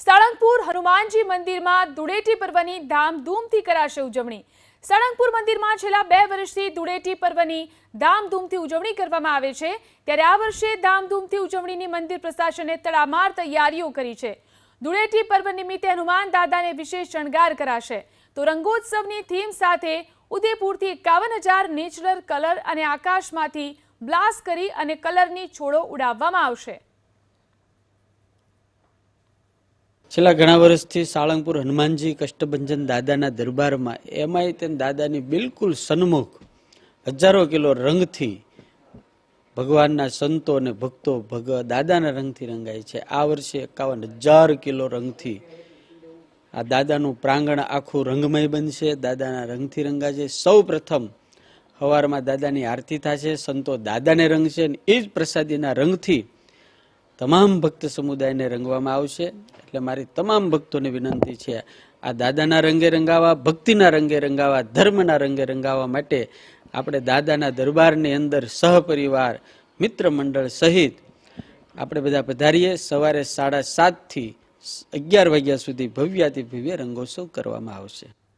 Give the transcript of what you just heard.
સાળંગપુર હનુમાનજી મંદિરમાં ધૂળેટી પર્વની ધામધૂમથી કરાશે ઉજવણી। સાળંગપુર મંદિરમાં છેલ્લા 2 વર્ષથી ધૂળેટી પર્વની ધામધૂમથી ઉજવણી કરવામાં આવે છે, ત્યારે આ વર્ષે ધામધૂમથી ઉજવણીની મંદિર પ્રશાસને તડામાર તૈયારીઓ કરી છે। ધૂળેટી પર્વ નિમિત્તે હનુમાન દાદાને વિશેષ શણગાર કરાશે, તો રંગોત્સવની થીમ સાથે ઉદયપુરથી 51,000 નેચરલ કલર અને આકાશમાંથી બ્લાસ્ટ કરી અને કલરની છોડો ઉડાવવામાં આવશે। છેલ્લા ઘણા વર્ષથી સાળંગપુર હનુમાનજી કષ્ટભંજન દાદાના દરબારમાં એમાંય તેમ દાદાની બિલકુલ સન્મુખ હજારો કિલો રંગથી ભગવાનના સંતો અને ભક્તો દાદાના રંગથી રંગાય છે। આ વર્ષે 51,000 કિલો રંગથી આ દાદાનું પ્રાંગણ આખું રંગમય બનશે, દાદાના રંગથી રંગાશે। સૌ પ્રથમ સવારમાં દાદાની આરતી થશે, સંતો દાદાને રંગશે અને એ જ પ્રસાદીના રંગથી તમામ ભક્ત સમુદાયને રંગવામાં આવશે। એટલે મારી તમામ ભક્તોને વિનંતી છે, આ દાદાના રંગે રંગાવા, ભક્તિના રંગે રંગાવા, ધર્મના રંગે રંગાવા માટે આપણે દાદાના દરબારની અંદર સહપરિવાર મિત્ર મંડળ સહિત આપણે બધા પધારીએ। સવારે 7:30 થી 11 વાગ્યા સુધી ભવ્યાતિ ભવ્ય રંગોત્સવ કરવામાં આવશે।